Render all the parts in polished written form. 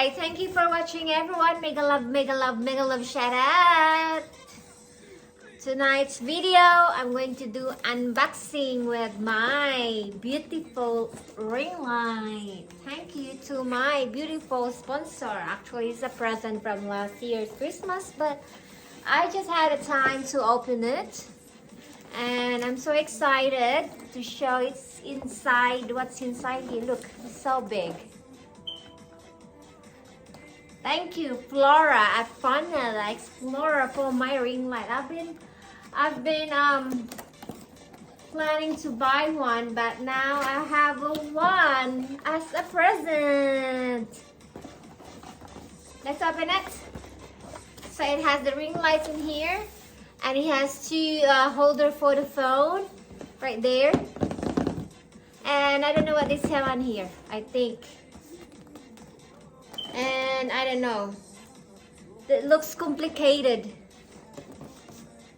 Alright, thank you for watching everyone. Mega love, mega love, mega love shout out. Tonight's video, I'm going to do unboxing with my beautiful ring light. Thank you to my beautiful sponsor. Actually, it's a present from last year's Christmas, but I just had a time to open it. And I'm so excited to show it's inside, what's inside here. Look, it's so big. Thank you, Flora at Funnel Explorer for my ring light. I've been planning to buy one, but now I have one as a present. Let's open it. So it has the ring lights in here, and it has two holder for the phone right there. And I don't know what they sell on here. I think. And I don't know. It looks complicated.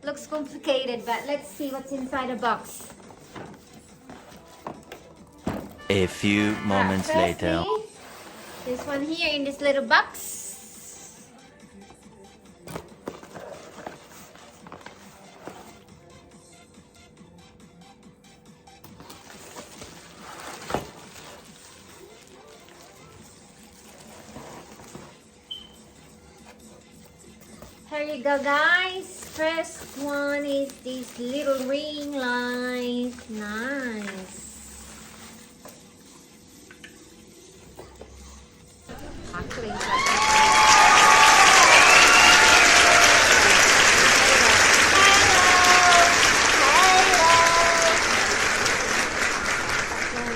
Looks complicated, but let's see what's inside the box. A few moments later. This one here in this little box. Here you go, guys. First one is this little ring light. Nice. Actually, it's like hello.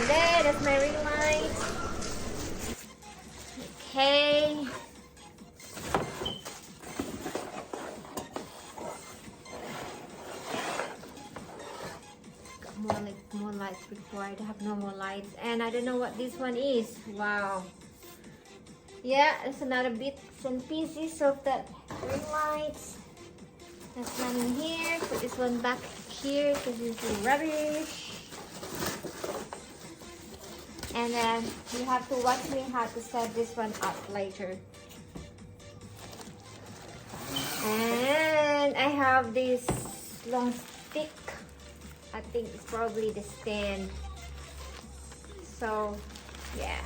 There, that's my ring light. Okay. More lights before I have no more lights, and I don't know what this one is. Wow. Yeah, there's another bits and pieces of that ring lights. That's one in here. Put this one back here because it's rubbish. And then you have to watch me how to set this one up later. And I have this long stick. I think it's probably the stand. So, yeah.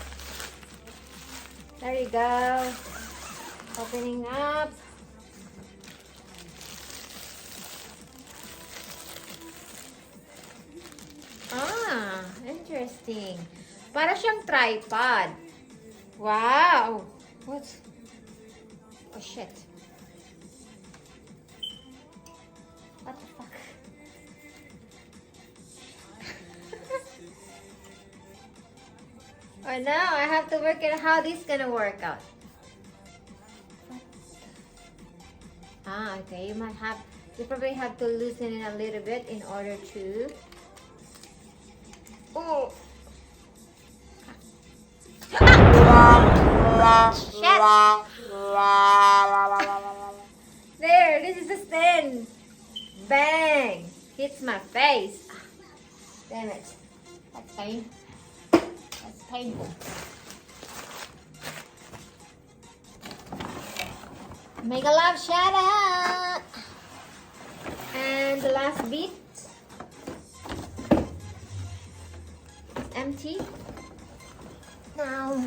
There you go. Opening up. Ah, interesting. Para siyang tripod. Wow. What? Oh, shit. What the fuck? Oh no, I have to work out how this is gonna work out. Ah, okay. You probably have to loosen it a little bit in order to. Oh. Shit. There, this is the stand. Bang! Hits my face. Damn it. That's pain. That's painful. Mega love shout out. And the last bit. It's empty. Now.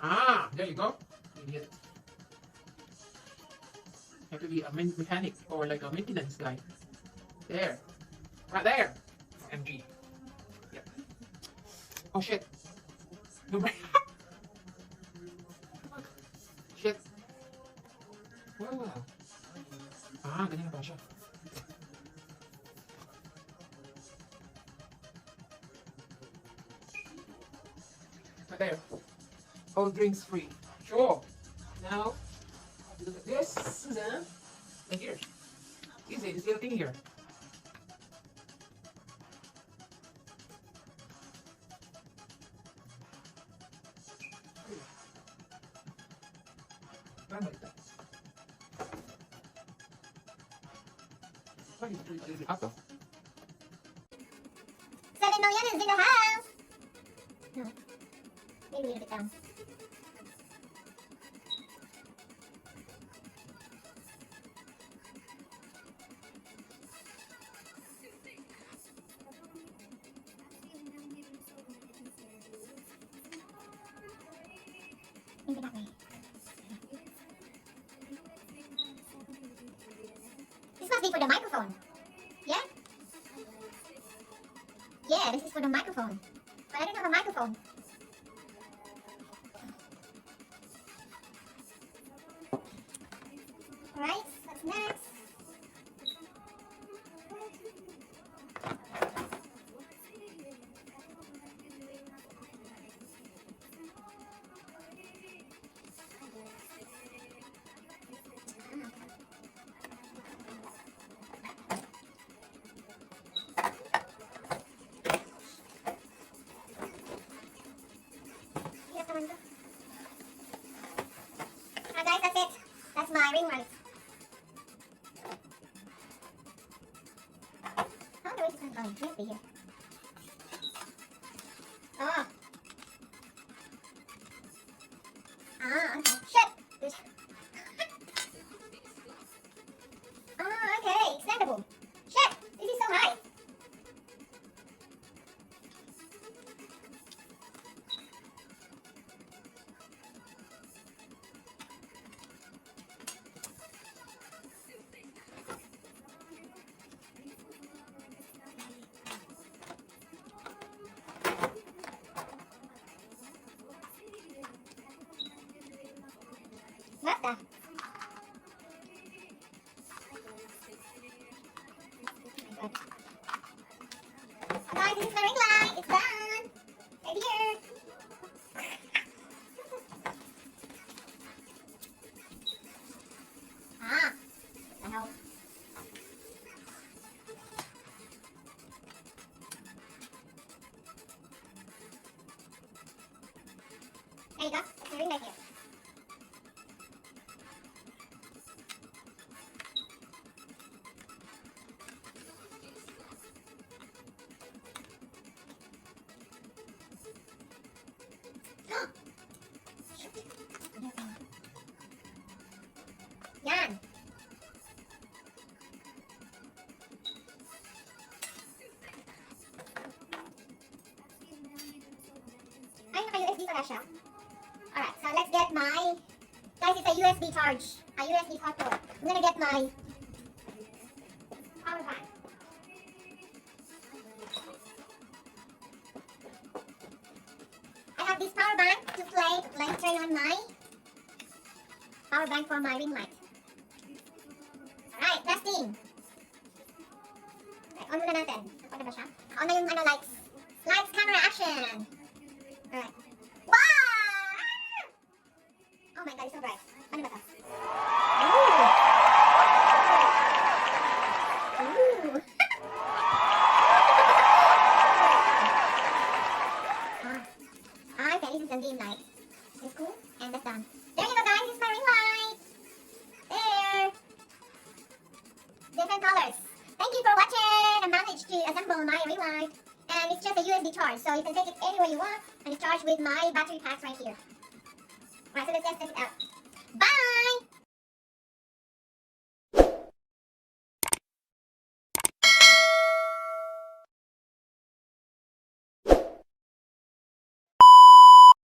Ah, there you go. Idiot. You have to be a mechanic or like a maintenance guy. There. Right there. MG. Yep. Oh shit. No break. Shit. Wow. Ah, ganyan na ba siya? Right there. All drinks free. Sure. Now, look at this. And here. Easy, this little thing here. Parang balik tayo. Up, oh. 7 million is in the house. No. Maybe leave it down. Maybe that way. This must be for the microphone. Yeah? Yeah, this is for the microphone. But I don't have a microphone. Alright, what's next? Guys, that's it. That's my ring light. I wonder where this one's going. It must be here. Oh. Ah, okay. Shit! Ah, okay. Extendable. Shit! This is so high. What the? Guys, this is my ring light. It's done. Right here. Ah. The hell. There you go. That's my ring light here. Yan. Ay, naka-USB pala siya. Alright, so let's get my... Guys, it's a USB charge. A USB hot port. I'm gonna get my... power bank. I have this power bank to turn on my... power bank for my ring light. Alright, testing. Okay, on muna natin. On na ba siya? On na yung lights. Lights, camera, action. Alright. Wow! Oh my god, it's so bright. Ano ba to? Ooh! Ooh! Okay, this is the dim light. It's cool, and that's done. There you go, guys. This is my ring light. There. Different colors. Thank you for watching. I managed to assemble my ring light. And it's just a USB charge, so you can take it anywhere you want. And it's charged with my battery packs right here. Alright, so let's just test it out. Bye!